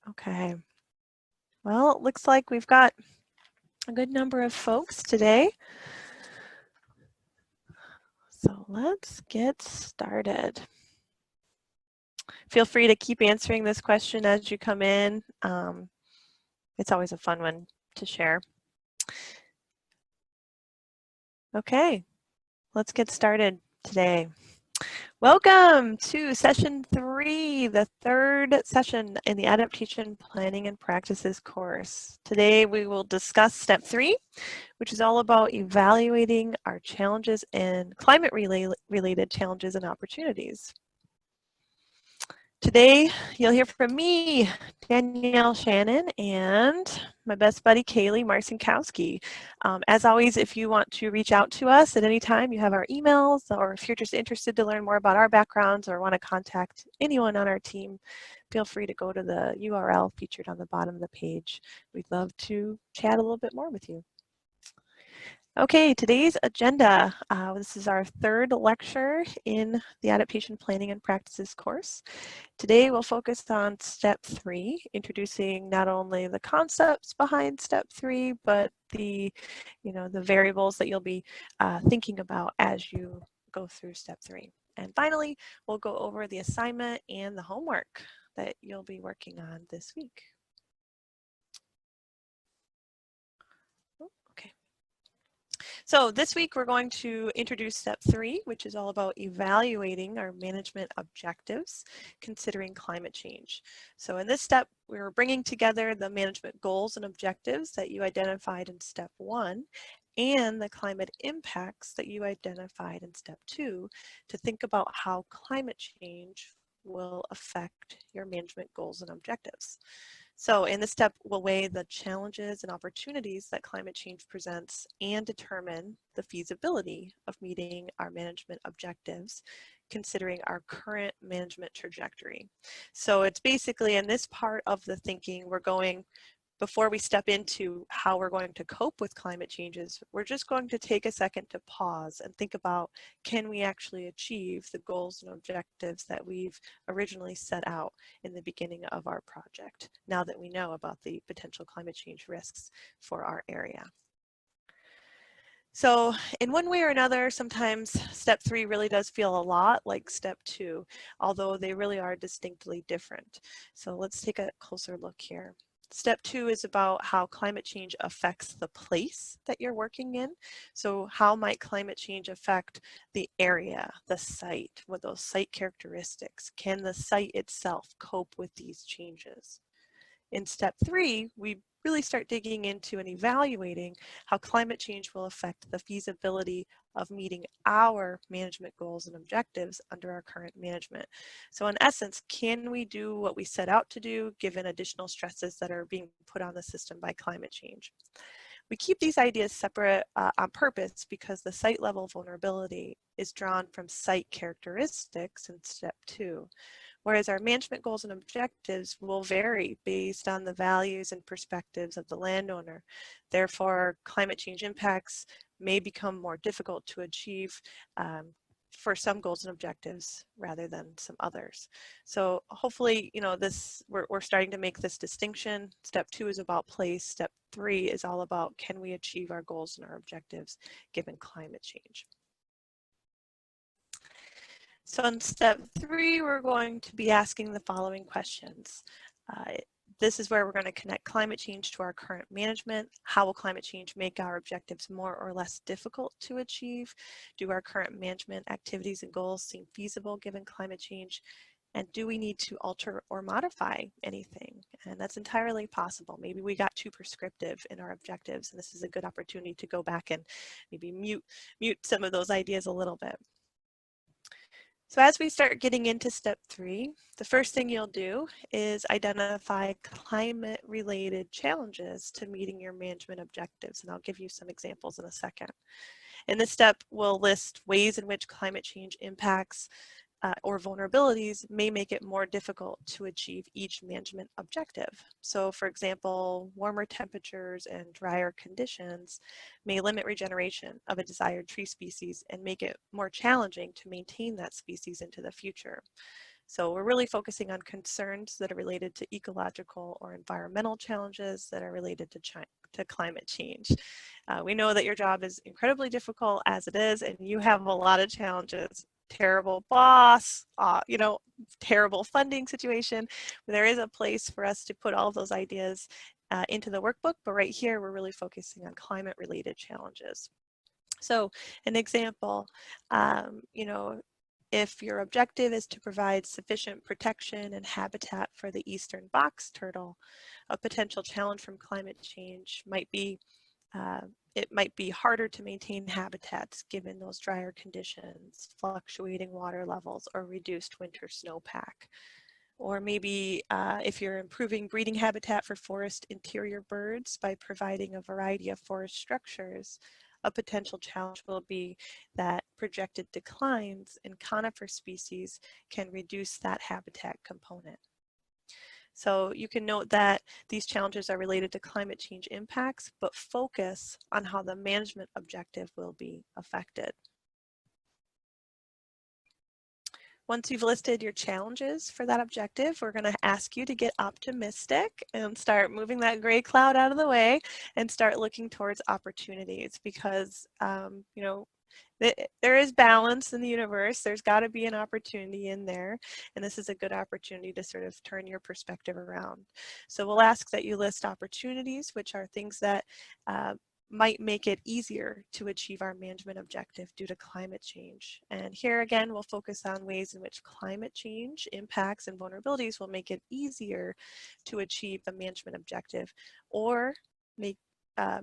Okay. Well, it looks like we've got a good number of folks today. So let's get started. Feel free to keep answering this question as you come in. It's always a fun one to share. Okay, let's get started today. Welcome to session 3, the third session in the Adaptation Planning and Practices course. Today we will discuss step 3, which is all about evaluating our challenges and climate-related challenges and opportunities. Today, you'll hear from me, Danielle Shannon, and my best buddy, Kaylee Marcinkowski. As always, if you want to reach out to us at any time, you have our emails, or if you're just interested to learn more about our backgrounds or want to contact anyone on our team, feel free to go to the URL featured on the bottom of the page. We'd love to chat a little bit more with you. Okay, today's agenda. This is our third lecture in the Adaptation Planning and Practices course. Today we'll focus on step 3, introducing not only the concepts behind step 3, but the variables that you'll be thinking about as you go through step 3. And finally, we'll go over the assignment and the homework that you'll be working on this week. So this week we're going to introduce step 3, which is all about evaluating our management objectives, considering climate change. So in this step, we're bringing together the management goals and objectives that you identified in step 1 and the climate impacts that you identified in step 2 to think about how climate change will affect your management goals and objectives. So in this step, we'll weigh the challenges and opportunities that climate change presents and determine the feasibility of meeting our management objectives, considering our current management trajectory. So it's basically in this part of the thinking, we're going, before we step into how we're going to cope with climate changes, we're just going to take a second to pause and think about, can we actually achieve the goals and objectives that we've originally set out in the beginning of our project, now that we know about the potential climate change risks for our area. So in one way or another, sometimes step 3 really does feel a lot like step 2, although they really are distinctly different. So let's take a closer look here. Step 2 is about how climate change affects the place that you're working in. So how might climate change affect the area, the site, what those site characteristics? Can the site itself cope with these changes? In step 3, we really start digging into and evaluating how climate change will affect the feasibility of meeting our management goals and objectives under our current management. So in essence, can we do what we set out to do given additional stresses that are being put on the system by climate change? We keep these ideas separate on purpose because the site level vulnerability is drawn from site characteristics in step 2. Whereas our management goals and objectives will vary based on the values and perspectives of the landowner. Therefore, climate change impacts may become more difficult to achieve for some goals and objectives rather than some others. So hopefully, we're starting to make this distinction. Step 2 is about place. Step 3 is all about, can we achieve our goals and our objectives given climate change? So in step 3, we're going to be asking the following questions. This is where we're going to connect climate change to our current management. How will climate change make our objectives more or less difficult to achieve? Do our current management activities and goals seem feasible given climate change? And do we need to alter or modify anything? And that's entirely possible. Maybe we got too prescriptive in our objectives, and this is a good opportunity to go back and maybe mute some of those ideas a little bit. So as we start getting into step 3, the first thing you'll do is identify climate-related challenges to meeting your management objectives, and I'll give you some examples in a second. In this step, we'll list ways in which climate change impacts or vulnerabilities may make it more difficult to achieve each management objective. So for example, warmer temperatures and drier conditions may limit regeneration of a desired tree species and make it more challenging to maintain that species into the future. So we're really focusing on concerns that are related to ecological or environmental challenges that are related to climate change. We know that your job is incredibly difficult as it is, and you have a lot of challenges. Terrible boss, terrible funding situation. There is a place for us to put all of those ideas into the workbook, but right here we're really focusing on climate-related challenges. So an example, if your objective is to provide sufficient protection and habitat for the eastern box turtle, a potential challenge from climate change might be it might be harder to maintain habitats given those drier conditions, fluctuating water levels, or reduced winter snowpack. Or maybe if you're improving breeding habitat for forest interior birds by providing a variety of forest structures, a potential challenge will be that projected declines in conifer species can reduce that habitat component. So you can note that these challenges are related to climate change impacts, but focus on how the management objective will be affected. Once you've listed your challenges for that objective, we're going to ask you to get optimistic and start moving that gray cloud out of the way and start looking towards opportunities because, there is balance in the universe. There's got to be an opportunity in there, and this is a good opportunity to sort of turn your perspective around. So we'll ask that you list opportunities, which are things that might make it easier to achieve our management objective due to climate change. And here again, we'll focus on ways in which climate change impacts and vulnerabilities will make it easier to achieve the management objective or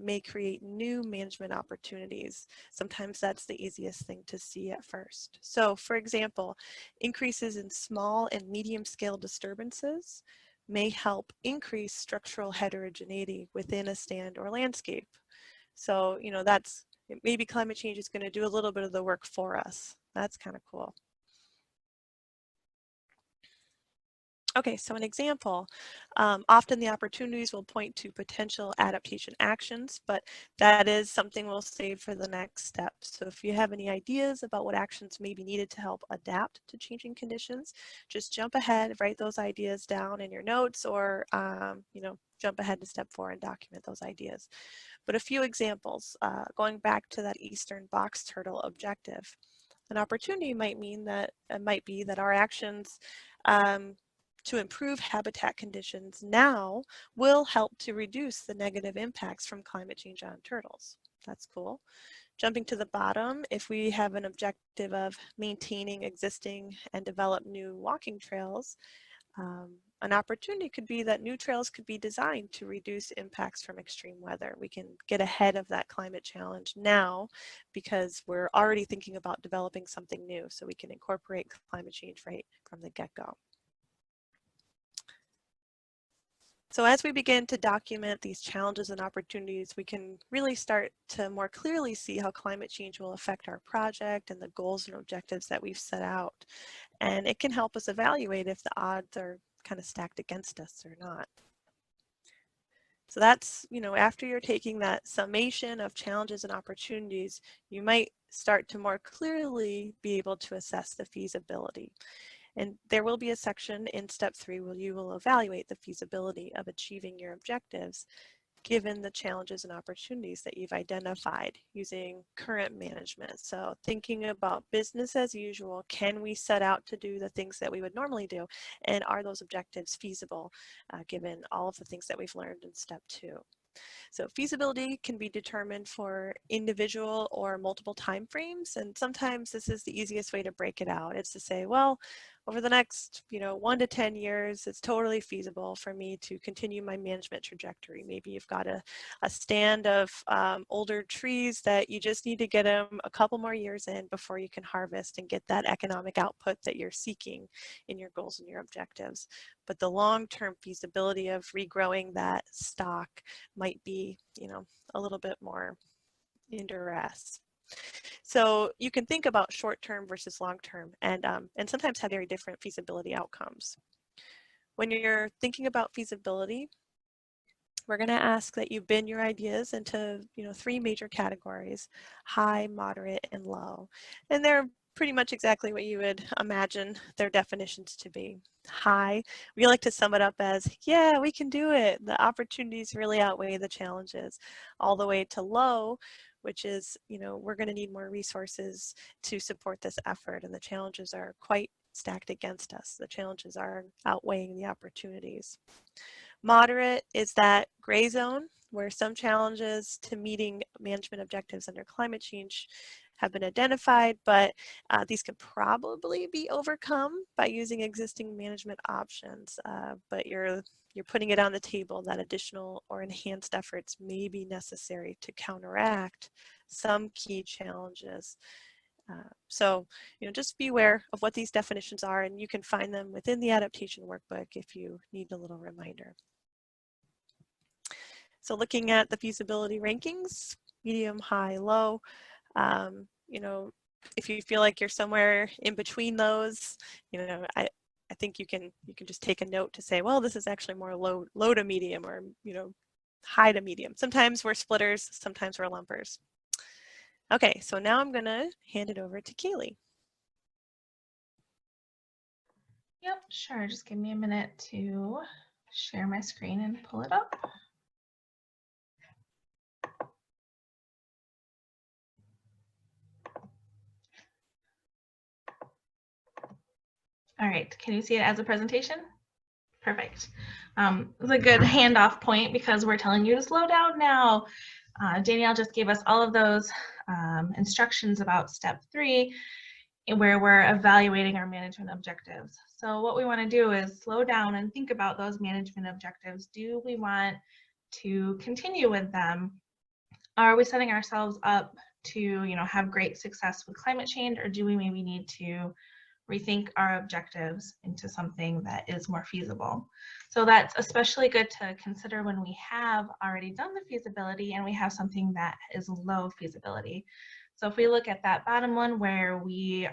may create new management opportunities. Sometimes that's the easiest thing to see at first. So for example, increases in small and medium scale disturbances may help increase structural heterogeneity within a stand or landscape. So, maybe climate change is going to do a little bit of the work for us. That's kind of cool. Okay, so an example, often the opportunities will point to potential adaptation actions, but that is something we'll save for the next step. So if you have any ideas about what actions may be needed to help adapt to changing conditions, just jump ahead, write those ideas down in your notes or, jump ahead to step 4 and document those ideas. But a few examples, going back to that eastern box turtle objective. An opportunity might be that our actions to improve habitat conditions now will help to reduce the negative impacts from climate change on turtles. That's cool. Jumping to the bottom, if we have an objective of maintaining existing and develop new walking trails, an opportunity could be that new trails could be designed to reduce impacts from extreme weather. We can get ahead of that climate challenge now because we're already thinking about developing something new, so we can incorporate climate change right from the get-go. So as we begin to document these challenges and opportunities, we can really start to more clearly see how climate change will affect our project and the goals and objectives that we've set out. And it can help us evaluate if the odds are kind of stacked against us or not. So that's, after you're taking that summation of challenges and opportunities, you might start to more clearly be able to assess the feasibility. And there will be a section in step 3 where you will evaluate the feasibility of achieving your objectives given the challenges and opportunities that you've identified using current management. So thinking about business as usual, can we set out to do the things that we would normally do? And are those objectives feasible given all of the things that we've learned in step 2? So feasibility can be determined for individual or multiple timeframes, and sometimes this is the easiest way to break it out. It's to say, well, over the next 1 to 10 years, it's totally feasible for me to continue my management trajectory. Maybe you've got a stand of older trees that you just need to get them a couple more years in before you can harvest and get that economic output that you're seeking in your goals and your objectives. But the long-term feasibility of regrowing that stock might be, a little bit more in duress. So you can think about short-term versus long-term and sometimes have very different feasibility outcomes. When you're thinking about feasibility, we're going to ask that you bin your ideas into 3 major categories: high, moderate, and low. And they're pretty much exactly what you would imagine their definitions to be. High, we like to sum it up as, yeah, we can do it. The opportunities really outweigh the challenges. All the way to low, which is, we're going to need more resources to support this effort, and the challenges are quite stacked against us. The challenges are outweighing the opportunities. Moderate is that gray zone where some challenges to meeting management objectives under climate change have been identified, but these can probably be overcome by using existing management options. But you're putting it on the table that additional or enhanced efforts may be necessary to counteract some key challenges. So, just be aware of what these definitions are, and you can find them within the adaptation workbook if you need a little reminder. So looking at the feasibility rankings, medium, high, low, if you feel like you're somewhere in between those, I think you can just take a note to say, well, this is actually more low to medium, or high to medium. Sometimes we're splitters, sometimes we're lumpers. Okay, so now I'm gonna hand it over to Kaylee. Yep, sure. Just give me a minute to share my screen and pull it up. All right, can you see it as a presentation? Perfect. It's a good handoff point because we're telling you to slow down now. Danielle just gave us all of those instructions about step 3, where we're evaluating our management objectives. So what we want to do is slow down and think about those management objectives. Do we want to continue with them? Are we setting ourselves up to, have great success with climate change, or do we maybe need to rethink our objectives into something that is more feasible? So that's especially good to consider when we have already done the feasibility and we have something that is low feasibility. So if we look at that bottom one where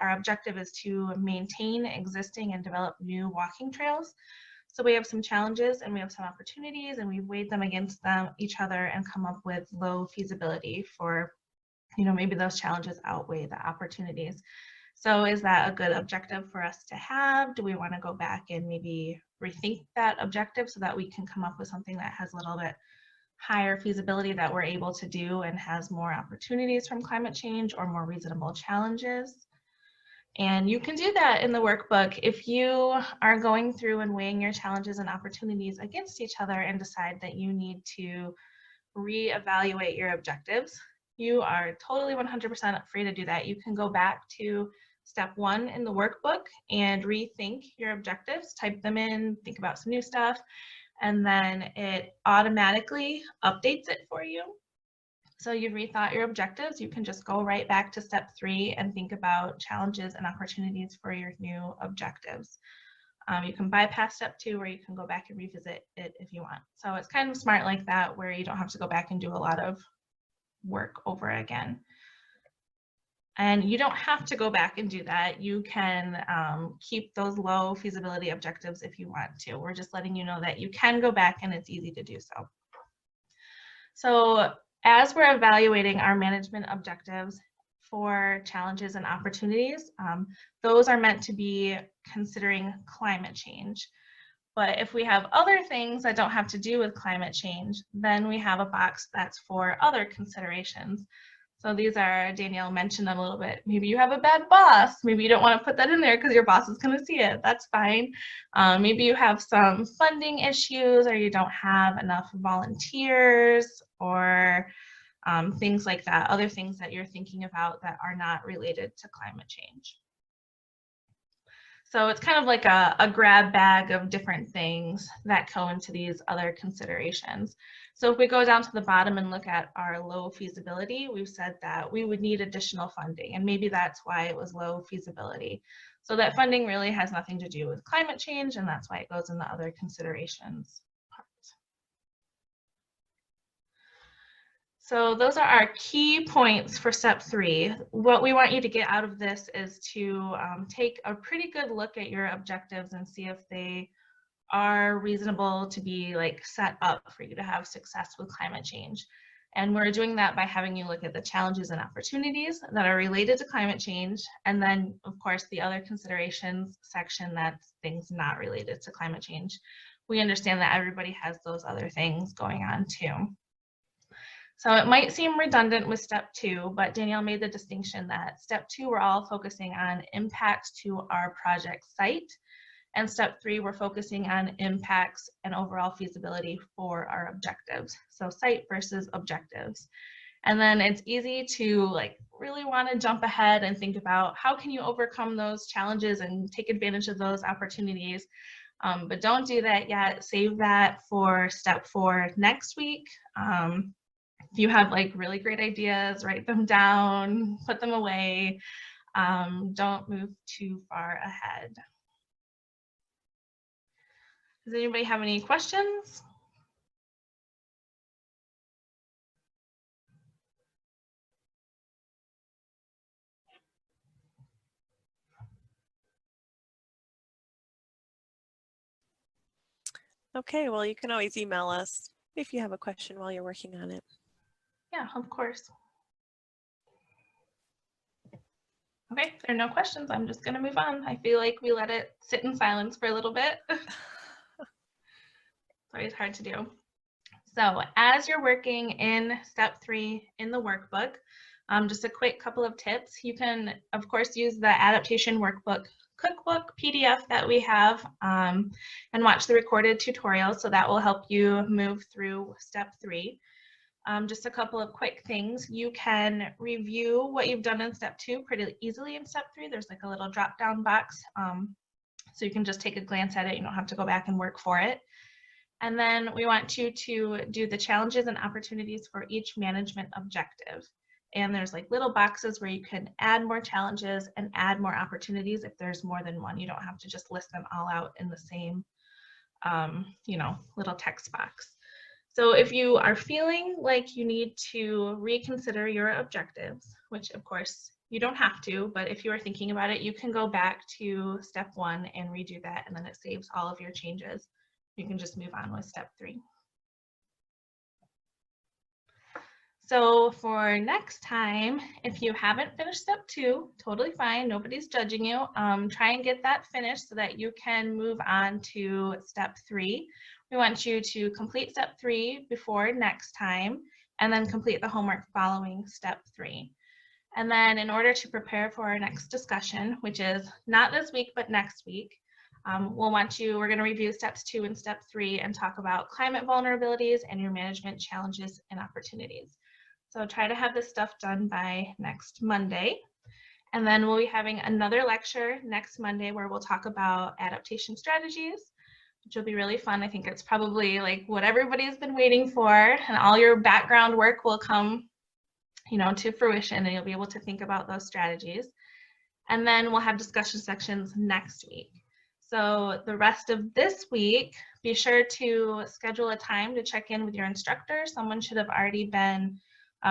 our objective is to maintain existing and develop new walking trails. So we have some challenges and we have some opportunities, and we've weighed them against each other and come up with low feasibility for, maybe those challenges outweigh the opportunities. So is that a good objective for us to have? Do we want to go back and maybe rethink that objective so that we can come up with something that has a little bit higher feasibility that we're able to do and has more opportunities from climate change or more reasonable challenges? And you can do that in the workbook if you are going through and weighing your challenges and opportunities against each other and decide that you need to reevaluate your objectives. You are totally 100% free to do that. You can go back to step 1 in the workbook and rethink your objectives, type them in, think about some new stuff, and then it automatically updates it for you. So you've rethought your objectives, you can just go right back to step 3 and think about challenges and opportunities for your new objectives. You can bypass step 2, where you can go back and revisit it if you want. So it's kind of smart like that, where you don't have to go back and do a lot of work over again. And you don't have to go back and do that. You can keep those low feasibility objectives if you want to. We're just letting you know that you can go back and it's easy to do so. So as we're evaluating our management objectives for challenges and opportunities, those are meant to be considering climate change. But if we have other things that don't have to do with climate change, then we have a box that's for other considerations. So these are, Danielle mentioned them a little bit. Maybe you have a bad boss. Maybe you don't want to put that in there because your boss is going to see it. That's fine. Maybe you have some funding issues, or you don't have enough volunteers, or things like that. Other things that you're thinking about that are not related to climate change. So it's kind of like a grab bag of different things that go into these other considerations. So if we go down to the bottom and look at our low feasibility, we've said that we would need additional funding, and maybe that's why it was low feasibility. So that funding really has nothing to do with climate change, and that's why it goes in the other considerations part. So those are our key points for step 3. What we want you to get out of this is to take a pretty good look at your objectives and see if they are reasonable to be set up for you to have success with climate change. And we're doing that by having you look at the challenges and opportunities that are related to climate change. And then, of course, the other considerations section, that's things not related to climate change. We understand that everybody has those other things going on too. So it might seem redundant with step 2, but Danielle made the distinction that step 2, we're all focusing on impacts to our project site. And step 3, we're focusing on impacts and overall feasibility for our objectives. So site versus objectives. And then it's easy to really want to jump ahead and think about how can you overcome those challenges and take advantage of those opportunities. But don't do that yet. Save that for step 4 next week. If you have really great ideas, write them down, put them away. Don't move too far ahead. Does anybody have any questions? Okay, well, you can always email us if you have a question while you're working on it. Yeah, of course. Okay, if there are no questions, I'm just going to move on. I feel like we let it sit in silence for a little bit. It's always hard to do. So as you're working in step 3 in the workbook, just a quick couple of tips. You can, of course, use the Adaptation Workbook cookbook PDF that we have and watch the recorded tutorials. So that will help you move through step 3. Just a couple of quick things. You can review what you've done in step 2 pretty easily in step 3. There's a little drop down box. So you can just take a glance at it. You don't have to go back and work for it. And then we want you to do the challenges and opportunities for each management objective. And there's little boxes where you can add more challenges and add more opportunities if there's more than one. You don't have to just list them all out in the same, little text box. So if you are feeling like you need to reconsider your objectives, which of course you don't have to, but if you are thinking about it, you can go back to step 1 and redo that, and then it saves all of your changes. You can just move on with step 3. So for next time, if you haven't finished step 2, totally fine, nobody's judging you. Try and get that finished so that you can move on to step 3. We want you to complete step 3 before next time, and then complete the homework following step 3. And then in order to prepare for our next discussion, which is not this week, but next week, we're going to review steps 2 and step 3 and talk about climate vulnerabilities and your management challenges and opportunities. So try to have this stuff done by next Monday. And then we'll be having another lecture next Monday where we'll talk about adaptation strategies, which will be really fun. I think it's probably what everybody's been waiting for, and all your background work will come, to fruition, and you'll be able to think about those strategies. And then we'll have discussion sections next week. So the rest of this week, be sure to schedule a time to check in with your instructor. Someone should have already been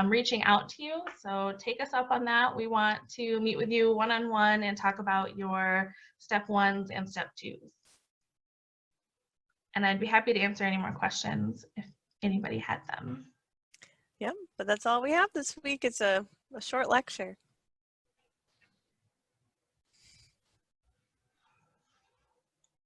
reaching out to you. So take us up on that. We want to meet with you one-on-one and talk about your step 1s and step 2s. And I'd be happy to answer any more questions if anybody had them. Yeah, but that's all we have this week. It's a short lecture.